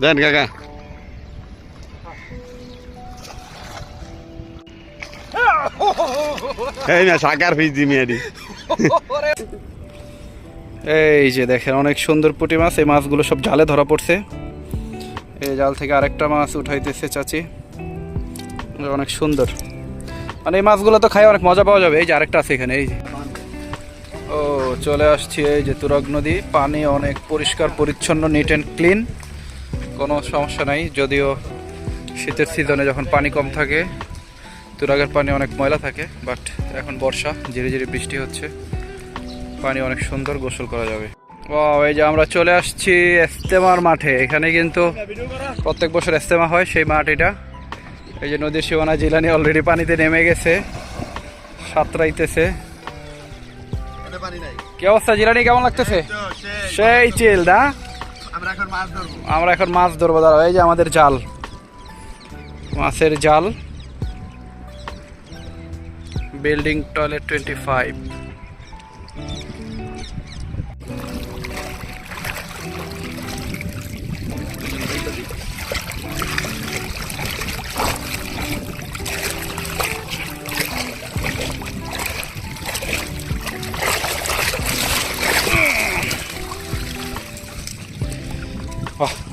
দেন কাকা। এই না সাকার ফিস দি মিয়াদি। এই যে দেখেন অনেক সুন্দর পুঁটি মাছ, এই মাছগুলো সব জালে ধরা পড়ছে। এই জাল থেকে আরেকটা মাছ উঠাইতেছে চাচি, অনেক সুন্দর। মানে এই মাছগুলো তো খাই অনেক মজা পাওয়া যাবে। এই যে আরেকটা আছে এখানে, এই যে ও চলে আসছি। এই যে তুরাগ নদী, পানি অনেক পরিষ্কার পরিচ্ছন্ন, নিট অ্যান্ড ক্লিন, কোনো সমস্যা নাই। যদিও শীতের সিজনে যখন পানি কম থাকে তুরাগের পানি অনেক ময়লা থাকে, বাট এখন বর্ষা, ধীরে ধীরে বৃষ্টি হচ্ছে, পানি অনেক সুন্দর, গোসল করা যাবে। ও এই যে আমরা চলে আসছি ইজতেমার মাঠে। এখানে কিন্তু প্রত্যেক বছর ইজতেমা হয়, সেই মাঠ এটা। এই যে নদীর সীমানা, জিলানি অলরেডি পানিতে নেমে গেছে, সাঁতরাইতেছে। কি অবস্থা জিলানি, কেমন লাগতেছে? সেই চিল না, আমরা এখন মাছ ধরবো। দাঁড়াও, এই যে আমাদের জাল, মাছের জাল, বিল্ডিং টয়লেট 25।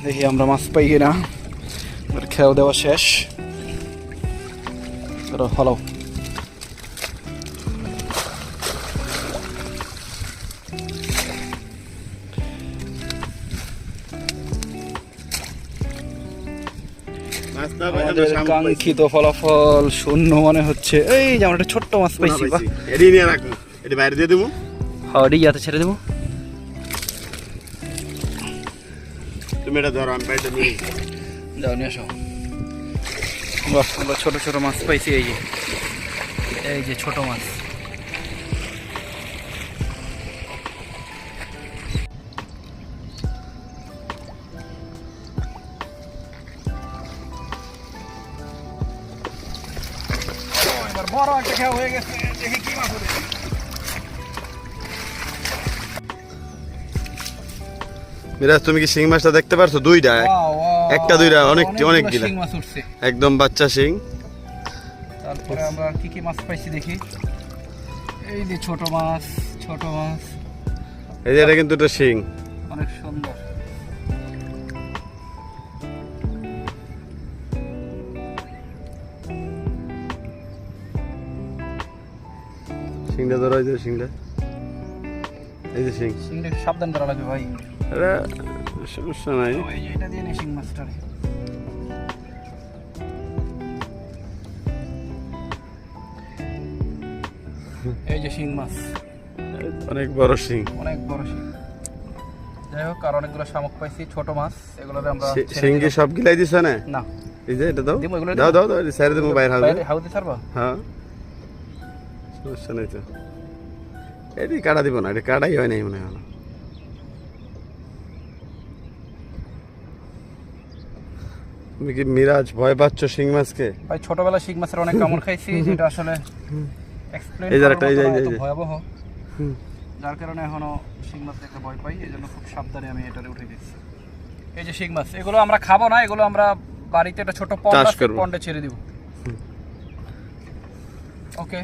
দেখি আমরা মাছ পাই কিনা। খেয়াও দেওয়া শেষ, হলো। কাঙ্ক্ষিত ফলাফল শূন্য মনে হচ্ছে। এই যে আমরা একটা ছোট্ট মাছ পাইছি। বাইরে দিয়ে দেবো, ইয়াতে ছেড়ে দেবো। তুমি এটা ধরো, আমি বাইরে নিয়ে যাও, নিয়ে আসো। বাহ, আমরা ছোট ছোট মাছ পাইছি। এই যে ছোট মাছ। এবার বড় একটা খেয়া হয়ে গেছে, দেখি কি মাছ হবে। মিরাজ, তুমি কি শিং মাছটা দেখতে পারছো? দুইটা, একটা দুইটা, অনেক অনেকগুলা একদম বাচ্চা শিং। তারপরে আমরা কি কি মাছ পাইছি দেখি। এই যে ছোট মাছ, ছোট মাছ, এই যে এটা কিন্তু একটা শিং, অনেক সুন্দর। শিংটা ধরো, এই যে শিংটা, এই যে শিং। শিংটা একটু সাবধান করা লাগবে ভাই। আরে সমস্যা নাই। এই যে এটা দিয়ে নে শিং মাছটা। এই যে শিং মাছ, অনেক বড় শিং, অনেক বড় শিং। যাই হোক, আর অনেকগুলো শামুক পাইছি, ছোট মাছ। এগুলোতে আমরা শিং কি সব গিলাই দিছ না? না, এই যে এটা দাও, দাও দাও দাও, সাইডে দেবো, বাইরে হাউতে ছাড়বা। হ্যাঁ, সমস্যা নাই তো। এটি কাটা দিব না, এটা কাটাই হয় নাই মনে হয়। তুমি কি মিরাজ ভয় পাচ্ছ শিং মাছকে? ভাই ছোটবেলা শিং মাছের অনেক কামড় খাইছি, যেটা আসলে এক্সপ্লেইন এই জায়গাটা, এই করা ভয়াবহ, যার কারণে এখনো শিং মাছ দেখতে ভয় পাই। এই জন্য খুব সাবধানে আমি এটারে উঠে দিচ্ছি। এই যে শিং মাছ, এগুলো আমরা খাবো না, এগুলো আমরা বাড়িতে একটা ছোট পন্ড আছে, পন্ডে ছেড়ে দিব। ওকে,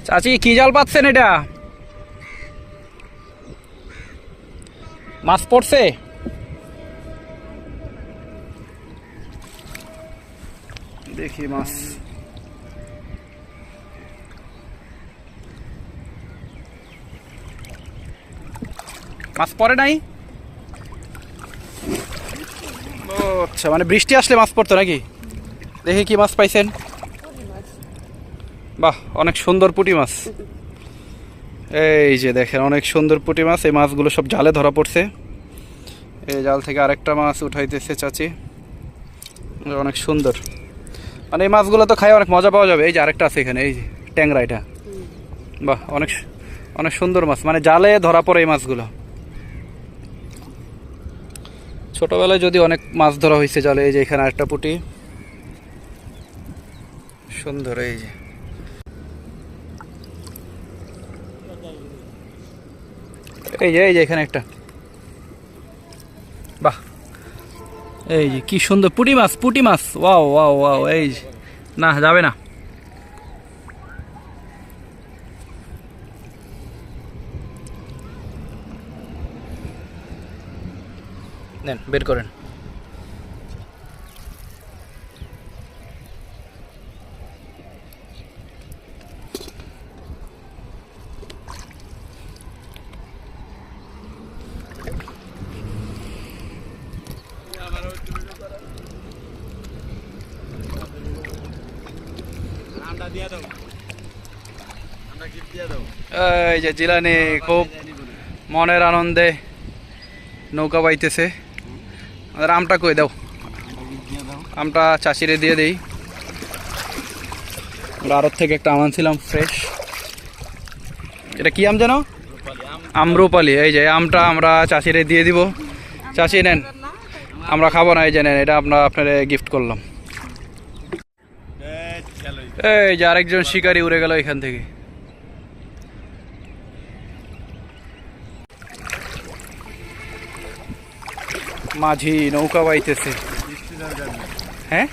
চাচি কি জাল পাচ্ছেন? এটা মাছ পড়ছে? দেখি মাছ। মাছ পড়ে নাই? ও আচ্ছা, মানে বৃষ্টি আসলে মাছ পড়তো নাকি? দেখি কি মাছ পাইছেন। বাহ, অনেক সুন্দর পুঁটি মাছ। এই যে দেখেন অনেক সুন্দর পুঁটি মাছ, এই মাছগুলো সব জালে ধরা পড়ছে। এই জাল থেকে আরেকটা মাছ উঠাইতেছে চাচি, অনেক সুন্দর। মানে এই মাছগুলো তো খাই অনেক মজা পাওয়া যাবে। এই যে আরেকটা আছে এখানে, এই যে ট্যাংরা, এটা বাহ, অনেক অনেক সুন্দর মাছ, মানে জালে ধরা পড়ে এই মাছগুলো। ছোটবেলায় যদি অনেক মাছ ধরা হয়েছে জালে। এই যে এখানে আরেকটা পুঁটি, সুন্দর। এই যে এই যে এখানে একটা, বাহ এই যে কি সুন্দর পুঁটি মাছ, ওয়াও ওয়াও ওয়াও। এই যে না যাবে না, নেন বের করেন। এই যে জিলানি খুব মনের আনন্দে নৌকা বাইতেছে। আমাদের আমটা কই দাও, আমটা চাষিরে দিয়ে দেই। আমরা আড়ত থেকে একটা আম আনছিলাম ফ্রেশ। এটা কি আম যেন? আম্রপালি। এই যে আমটা আমরা চাষিরে দিয়ে দিব। চাষি নেন, আমরা খাবো না, এই যে নেন, এটা আপনারা গিফট করলাম। এই যে আরেকজন শিকারি উড়ে গেল এখান থেকে। মাঝি নৌকা বাইতেছে। হ্যাঁ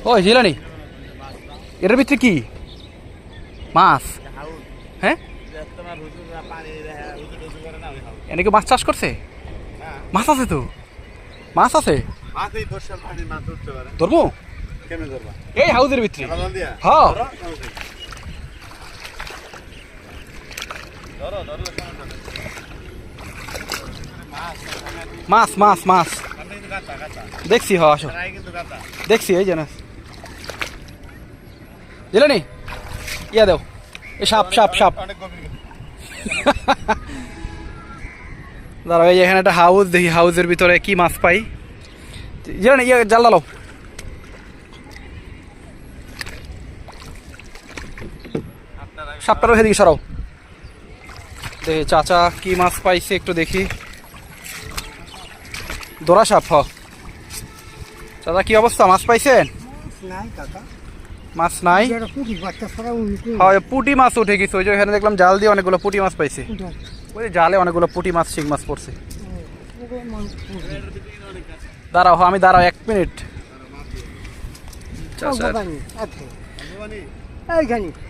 ওই জিলানি, এটার ভিতরে কি মাছ? হ্যাঁ এনেকে মাছ চাষ করছে? মাছ আছে তো, মাছ আছে। ধরবো এই হাউজের ভিতরে? হ্যাঁ মাছ মাছ মাছ দেখছি। হ আসো, দেখছি এই জানাস জিলানি, ইয়া দাও, এই সাপ সাপ সাপ। দাঁড়াও, এই এখানে একটা হাউস দেখি, হাউসের ভিতরে কি মাছ পাই। জিলানি ইয়া জাল ডালো। সাপটারও সেদিকে সরাও। দেখি চাচা কি মাছ পাইছে একটু দেখি। দোরা সাপ। হ চাচা কি অবস্থা, মাছ পাইছেন? মাছ নাই? হয় পুঁটি মাছ উঠে গেছে। ওই যে এখানে দেখলাম জাল দিয়ে অনেকগুলো পুঁটি মাছ পাইছে। ওই জালে অনেকগুলো পুঁটি মাছ, শিং মাছ পড়ছে। দাঁড়াও, আমি দাঁড়াও 1 মিনিট।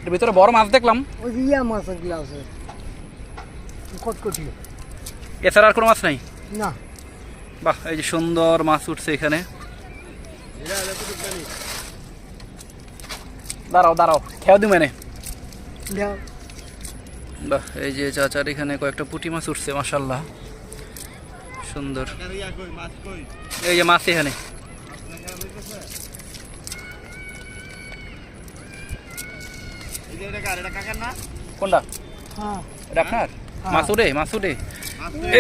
এর ভিতরে বড় মাছ দেখলাম। এছাড়া আর কোনো মাছ নাই? না। বাহ, এই যে সুন্দর মাছ উঠছে এখানে। দাঁড়াও দাঁড়াও, খেয়াও দিই মানে। বাহ, এই যে চাচার এখানে কয়েকটা পুঁটি মাছ উঠছে, মাশাআল্লাহ সুন্দর। এই যে মাছ এখানে। কোনটা? এটা আপনার? মাছ উঠে, মাছ উঠে।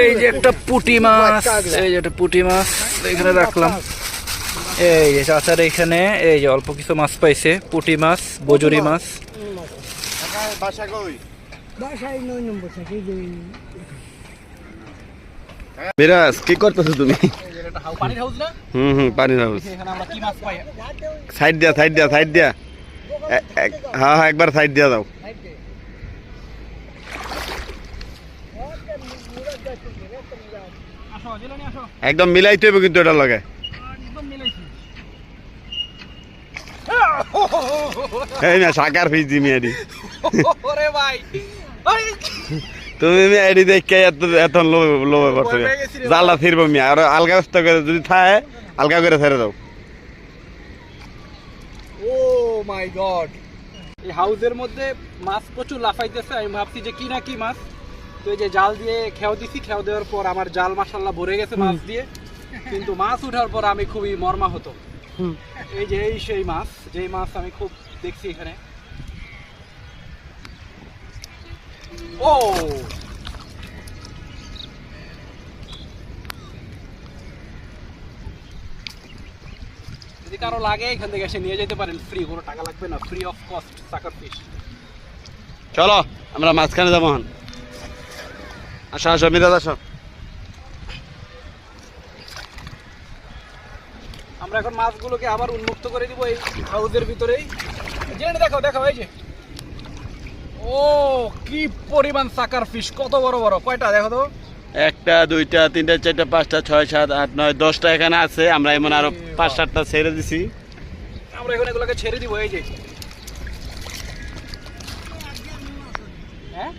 এই যে একটা পুঁটি মাছ, এই যে একটা পুঁটি মাছ এখানে রাখলাম। এই যে চাচার এখানে এই যে অল্প কিছু মাছ পাইছে, পুঁটি মাছ, বজুরি মাছ। মিরাজ কি করতেছো তুমি? পানির হাউস না? পানির হাউস। এখানে আমরা কি মাছ পাই? সাইড দিয়া, সাইড দিয়া, সাইড দিয়া। হ্যাঁ হ্যাঁ, একবার সাইড দিয়া দাও। একদম মিলাইতে হবে কিন্তু এটা লাগে। এই না সাকার ফিস দি মিয়াডি। ওরে ভাই, তুমি মিয়াডি দেখে এত লোভে পড়ছো। জালটা ফিরবো মিয়া, আর আলগা ব্যস্ত করে যদি থাকে আলগা করে ছেড়ে দাও। ও মাই গড, এই হাউসের মধ্যে মাছ প্রচুর লাফাইতেছে। আমি ভাবছি যে কি না কি মাছ। তো এই যে জাল দিয়ে খেয়াও দিছি, খেয়াও দেওয়ার পর আমার জাল মাশাআল্লাহ ভরে গেছে মাছ দিয়ে। কিন্তু মাছ উঠার পর আমি খুবই মর্মাহত। এই যে এই সেই মাছ, যেই মাছ আমি খুব দেখছি এখানে। ও যদি কারো লাগে এখান থেকে এসে নিয়ে যেতে পারেন, ফ্রি, কোনো টাকা লাগবে না, ফ্রি অফ কস্ট সাকার ফিশ। চলো আমরা মাঝখানে যাবো। আসো আসো মিরাজ আসো। আমরা এখন মাছগুলোকে আবার উন্মুক্ত করে দিব এই হাউসের ভিতরেই। জেনে দেখো দেখো এই যে, ও কি পরিমাণ সাকার ফিশ, কত বড় বড়, কয়টা দেখো তো। 1টা 2টা 3টা 4টা 5টা 6 7 8 9 10টা এখানে আছে, আমরা এমন আরো 5-7টা ছেড়ে দিছি। আমরা এখন এগুলোকে ছেড়ে দিব এই যে। হ্যাঁ